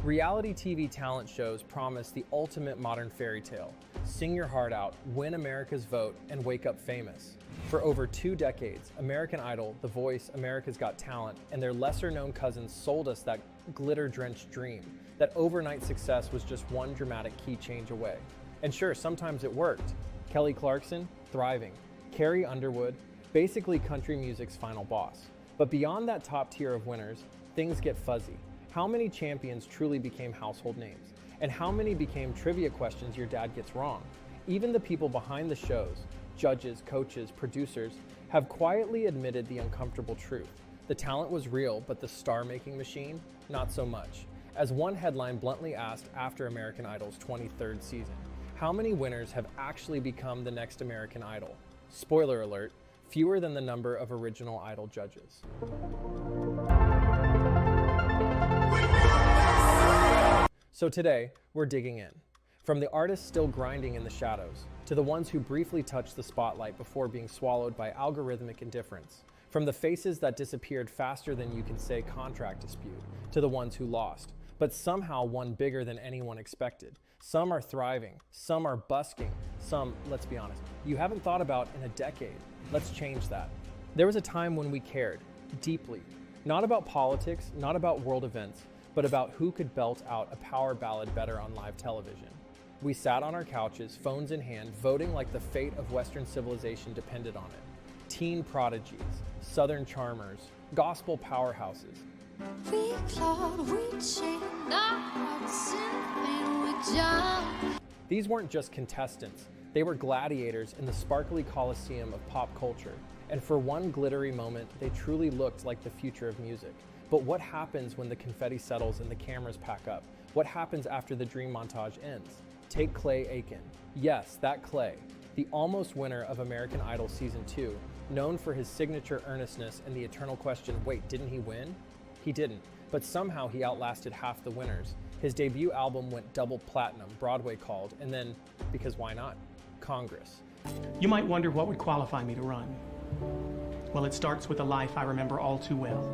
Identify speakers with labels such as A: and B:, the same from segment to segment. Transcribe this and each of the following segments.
A: Reality TV talent shows promise the ultimate modern fairy tale. Sing your heart out, win America's vote, and wake up famous. For over 2 decades, American Idol, The Voice, America's Got Talent, and their lesser-known cousins sold us that glitter-drenched dream, that overnight success was just one dramatic key change away. And sure, sometimes it worked. Kelly Clarkson, thriving. Carrie Underwood, basically country music's final boss. But beyond that top tier of winners, things get fuzzy. How many champions truly became household names? And how many became trivia questions your dad gets wrong? Even the people behind the shows, judges, coaches, producers, have quietly admitted the uncomfortable truth. The talent was real, but the star-making machine, not so much. As one headline bluntly asked after American Idol's 23rd season, how many winners have actually become the next American Idol? Spoiler alert, fewer than the number of original Idol judges. So today, we're digging in. From the artists still grinding in the shadows, to the ones who briefly touched the spotlight before being swallowed by algorithmic indifference. From the faces that disappeared faster than you can say contract dispute, to the ones who lost, but somehow won bigger than anyone expected. Some are thriving, some are busking, some, let's be honest, you haven't thought about in a decade. Let's change that. There was a time when we cared, deeply, not about politics, not about world events, but about who could belt out a power ballad better on live television. We sat on our couches, phones in hand, voting like the fate of Western civilization depended on it. Teen prodigies, Southern charmers, gospel powerhouses.
B: We clawed, we chained our hearts and we jumped.
A: These weren't just contestants, they were gladiators in the sparkly coliseum of pop culture. And for one glittery moment, they truly looked like the future of music. But what happens when the confetti settles and the cameras pack up? What happens after the dream montage ends? Take Clay Aiken. Yes, that Clay, the almost winner of American Idol Season 2, known for his signature earnestness and the eternal question, wait, didn't he win? He didn't, but somehow he outlasted half the winners. His debut album went double platinum, Broadway called, and then, because why not, Congress.
C: You might wonder what would qualify me to run. Well, it starts with a life I remember all too well.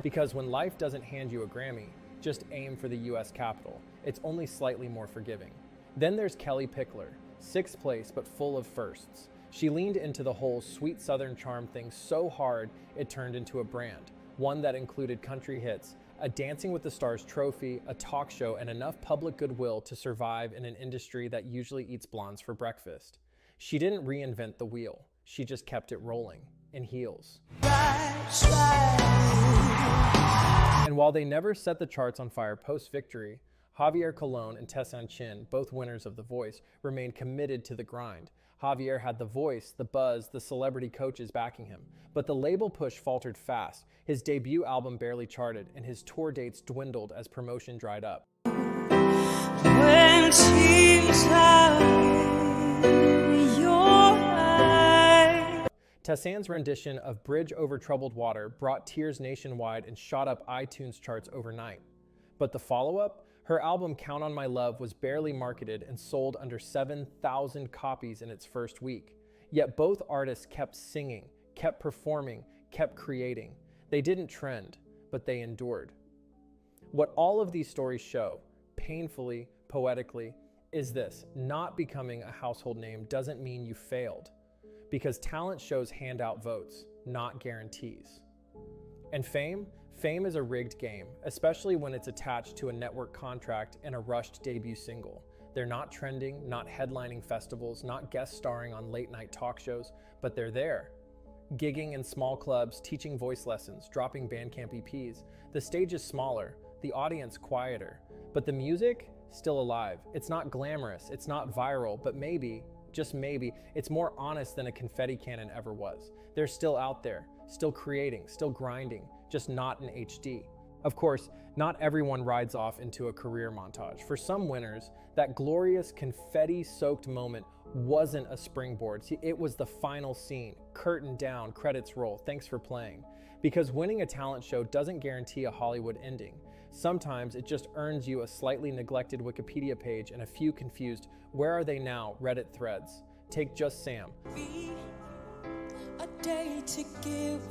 A: Because when life doesn't hand you a Grammy, just aim for the US Capitol. It's only slightly more forgiving. Then there's Kellie Pickler, 6th place but full of firsts. She leaned into the whole sweet Southern charm thing so hard it turned into a brand, one that included country hits, a Dancing with the Stars trophy, a talk show, and enough public goodwill to survive in an industry that usually eats blondes for breakfast. She didn't reinvent the wheel, she just kept it rolling, in heels. And while they never set the charts on fire post-victory, Javier Colon and Tessanne Chin, both winners of The Voice, remained committed to the grind. Javier had the voice, the buzz, the celebrity coaches backing him. But the label push faltered fast. His debut album barely charted, and his tour dates dwindled as promotion dried up.
B: When tears are in your eyes.
A: Tessanne's rendition of Bridge Over Troubled Water brought tears nationwide and shot up iTunes charts overnight. But the follow-up? Her album Count on My Love was barely marketed and sold under 7,000 copies in its first week. Yet both artists kept singing, kept performing, kept creating. They didn't trend, but they endured. What all of these stories show, painfully, poetically, is this: not becoming a household name doesn't mean you failed. Because talent shows hand out votes, not guarantees. And fame? Fame is a rigged game, especially when it's attached to a network contract and a rushed debut single. They're not trending, not headlining festivals, not guest starring on late night talk shows, but they're there. Gigging in small clubs, teaching voice lessons, dropping Bandcamp EPs. The stage is smaller, the audience quieter, but the music, still alive. It's not glamorous, it's not viral, but maybe, just maybe, it's more honest than a confetti cannon ever was. They're still out there, still creating, still grinding, just not in HD. Of course, not everyone rides off into a career montage. For some winners, that glorious confetti-soaked moment wasn't a springboard. See, it was the final scene. Curtain down, credits roll, thanks for playing. Because winning a talent show doesn't guarantee a Hollywood ending. Sometimes it just earns you a slightly neglected Wikipedia page and a few confused "where are they now" Reddit threads. Take Just Sam.
B: A day to give.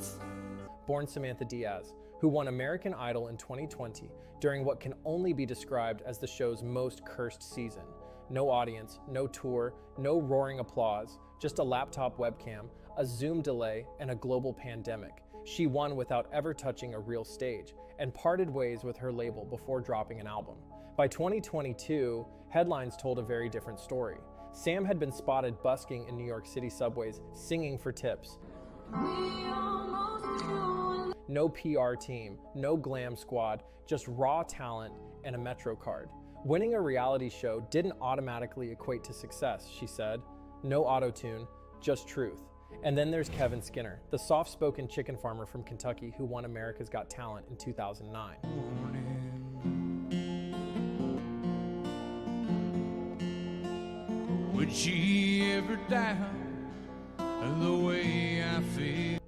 A: Born Samantha Diaz. who won American Idol in 2020 during what can only be described as the show's most cursed season. No audience, no tour, no roaring applause, just a laptop webcam, a Zoom delay, and a global pandemic. She won without ever touching a real stage and parted ways with her label before dropping an album. By 2022, headlines told a very different story. Sam had been spotted busking in New York City subways, singing for tips. No PR team, no glam squad, just raw talent and a Metro card. Winning a reality show didn't automatically equate to success, she said. No auto-tune, just truth. And then there's Kevin Skinner, the soft-spoken chicken farmer from Kentucky who won America's Got Talent in 2009.
D: Would she ever doubt the way I feel?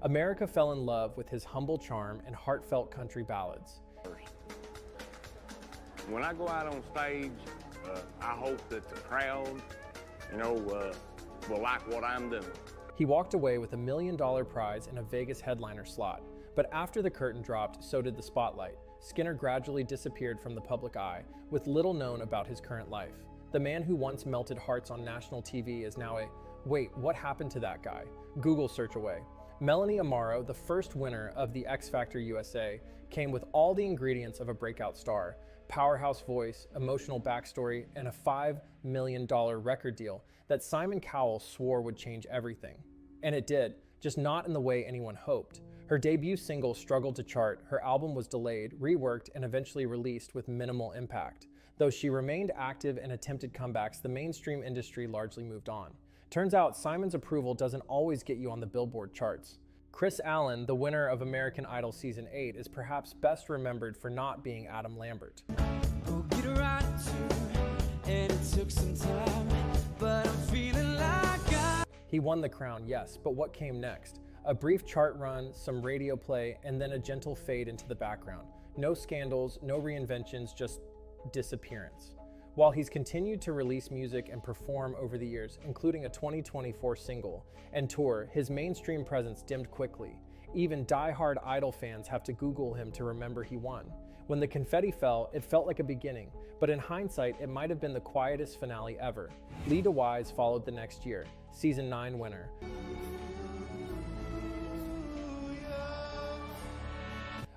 A: America fell in love with his humble charm and heartfelt country ballads.
E: When I go out on stage, I hope that the crowd, will like what I'm doing.
A: He walked away with $1 million prize and a Vegas headliner slot. But after the curtain dropped, so did the spotlight. Skinner gradually disappeared from the public eye, with little known about his current life. The man who once melted hearts on national TV is now a, wait, what happened to that guy? Google search away. Melanie Amaro, the first winner of the X Factor USA, came with all the ingredients of a breakout star: powerhouse voice, emotional backstory, and a $5 million record deal that Simon Cowell swore would change everything. And it did, just not in the way anyone hoped. Her debut single struggled to chart, her album was delayed, reworked, and eventually released with minimal impact. Though she remained active and attempted comebacks, the mainstream industry largely moved on. Turns out Simon's approval doesn't always get you on the Billboard charts. Chris Allen, the winner of American Idol Season 8, is perhaps best remembered for not being Adam Lambert.
D: Oh, get right to, and it took some time, but I'm feeling like
A: He won the crown, yes, but what came next? A brief chart run, some radio play, and then a gentle fade into the background. No scandals, no reinventions, just disappearance. While he's continued to release music and perform over the years, including a 2024 single and tour, his mainstream presence dimmed quickly. Even die-hard Idol fans have to Google him to remember he won. When the confetti fell, it felt like a beginning, but in hindsight, it might have been the quietest finale ever. Lee DeWyze followed the next year, Season 9 winner.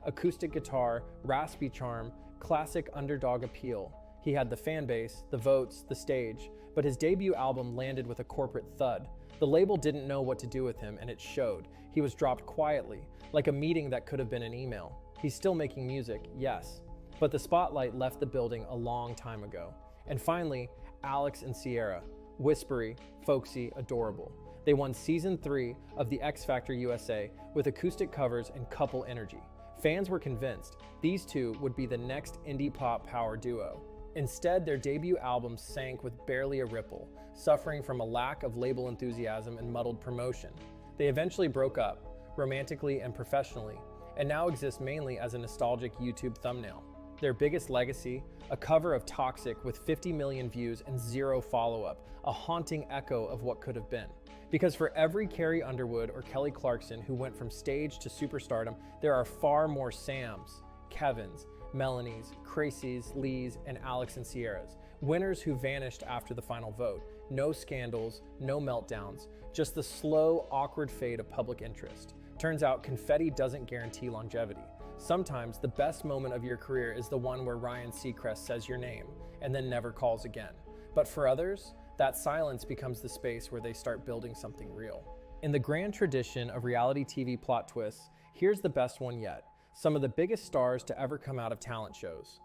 A: Acoustic guitar, raspy charm, classic underdog appeal. He had the fan base, the votes, the stage, but his debut album landed with a corporate thud. The label didn't know what to do with him, and it showed. He was dropped quietly, like a meeting that could have been an email. He's still making music, yes, but the spotlight left the building a long time ago. And finally, Alex and Sierra, whispery, folksy, adorable. They won Season 3 of the X Factor USA with acoustic covers and couple energy. Fans were convinced these two would be the next indie pop power duo. Instead, their debut album sank with barely a ripple, suffering from a lack of label enthusiasm and muddled promotion. They eventually broke up, romantically and professionally, and now exist mainly as a nostalgic YouTube thumbnail. Their biggest legacy, a cover of Toxic with 50 million views and 0 follow-up, a haunting echo of what could have been. Because for every Carrie Underwood or Kelly Clarkson who went from stage to superstardom, there are far more Sams, Kevins, Melanies, Crazies, Lees, and Alex and Sierras, winners who vanished after the final vote. No scandals, no meltdowns, just the slow, awkward fade of public interest. Turns out confetti doesn't guarantee longevity. Sometimes the best moment of your career is the one where Ryan Seacrest says your name and then never calls again. But for others, that silence becomes the space where they start building something real. In the grand tradition of reality TV plot twists, here's the best one yet. Some of the biggest stars to ever come out of talent shows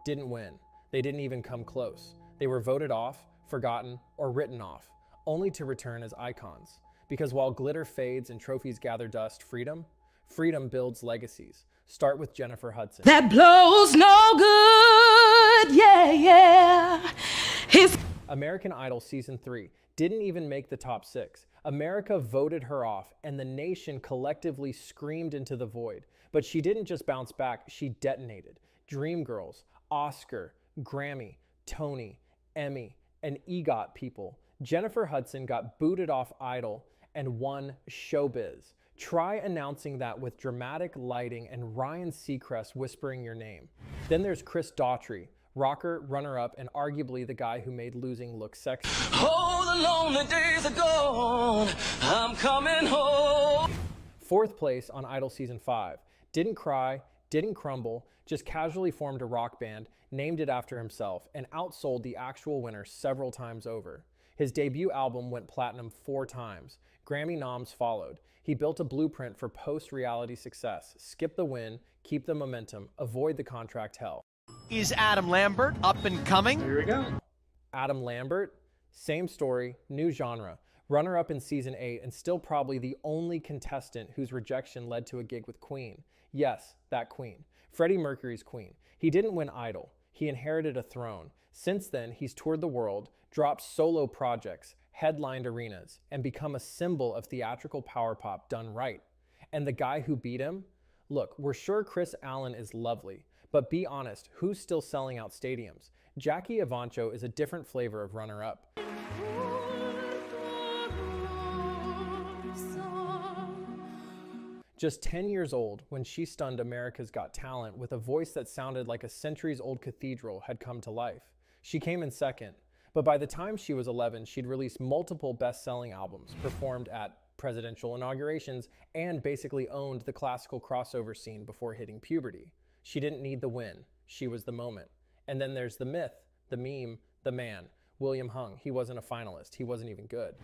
A: didn't win. They didn't even come close. They were voted off, forgotten, or written off, only to return as icons. Because while glitter fades and trophies gather dust, freedom builds legacies. Start with Jennifer Hudson.
F: That blows no good, yeah.
A: American Idol Season 3 didn't even make the top 6. America voted her off, and the nation collectively screamed into the void. But she didn't just bounce back, she detonated. Dreamgirls, Oscar, Grammy, Tony, Emmy, and EGOT people. Jennifer Hudson got booted off Idol and won Showbiz. Try announcing that with dramatic lighting and Ryan Seacrest whispering your name. Then there's Chris Daughtry, rocker, runner-up, and arguably the guy who made losing look sexy.
D: Oh, the lonely days are gone. I'm coming home.
A: Fourth place on Idol Season 5. Didn't cry, didn't crumble, just casually formed a rock band, named it after himself, and outsold the actual winner several times over. His debut album went platinum 4 times. Grammy noms followed. He built a blueprint for post-reality success. Skip the win, keep the momentum, avoid the contract hell.
G: Is Adam Lambert up and coming?
A: Here we go. Adam Lambert, same story, new genre. Runner-up in Season 8 and still probably the only contestant whose rejection led to a gig with Queen. Yes, that Queen. Freddie Mercury's Queen. He didn't win Idol. He inherited a throne. Since then, he's toured the world, dropped solo projects, headlined arenas, and become a symbol of theatrical power pop done right. And the guy who beat him? Look, we're sure Chris Allen is lovely, but be honest, who's still selling out stadiums? Jackie Evancho is a different flavor of runner-up. Just 10 years old when she stunned America's Got Talent with a voice that sounded like a centuries-old cathedral had come to life. She came in second, but by the time she was 11, she'd released multiple best-selling albums, performed at presidential inaugurations, and basically owned the classical crossover scene before hitting puberty. She didn't need the win. She was the moment. And then there's the myth, the meme, the man. William Hung. He wasn't a finalist. He wasn't even good.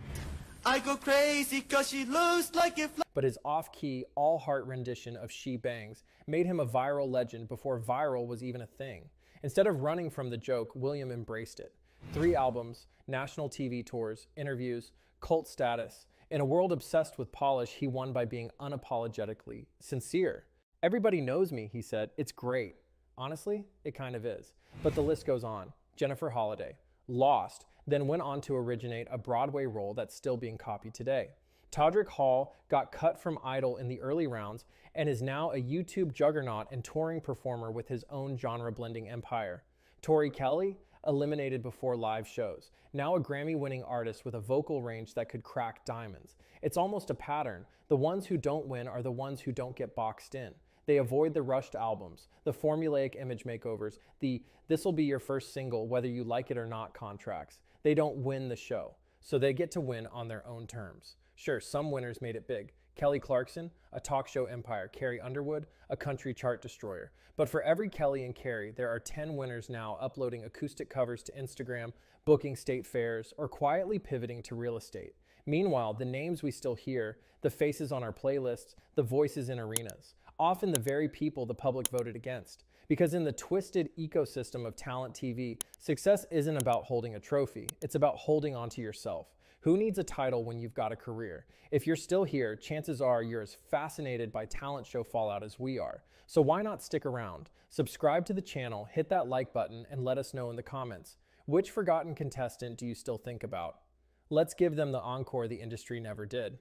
G: I go crazy cause she looks like it.
A: But his off-key, all-heart rendition of She Bangs made him a viral legend before viral was even a thing. Instead of running from the joke, William embraced it. 3 albums, national TV tours, interviews, cult status. In a world obsessed with polish, he won by being unapologetically sincere. Everybody knows me, he said. It's great. Honestly, it kind of is. But the list goes on. Jennifer Holliday, Lost, then went on to originate a Broadway role that's still being copied today. Todrick Hall got cut from Idol in the early rounds and is now a YouTube juggernaut and touring performer with his own genre-blending empire. Tori Kelly, eliminated before live shows, now a Grammy-winning artist with a vocal range that could crack diamonds. It's almost a pattern. The ones who don't win are the ones who don't get boxed in. They avoid the rushed albums, the formulaic image makeovers, the "this'll be your first single whether you like it or not" contracts. They don't win the show, so they get to win on their own terms. Sure, some winners made it big. Kelly Clarkson, a talk show empire. Carrie Underwood, a country chart destroyer. But for every Kelly and Carrie, there are 10 winners now uploading acoustic covers to Instagram, booking state fairs, or quietly pivoting to real estate. Meanwhile, the names we still hear, the faces on our playlists, the voices in arenas, often the very people the public voted against. Because in the twisted ecosystem of talent TV, success isn't about holding a trophy, it's about holding onto yourself. Who needs a title when you've got a career? If you're still here, chances are you're as fascinated by talent show fallout as we are. So why not stick around? Subscribe to the channel, hit that like button, and let us know in the comments. Which forgotten contestant do you still think about? Let's give them the encore the industry never did.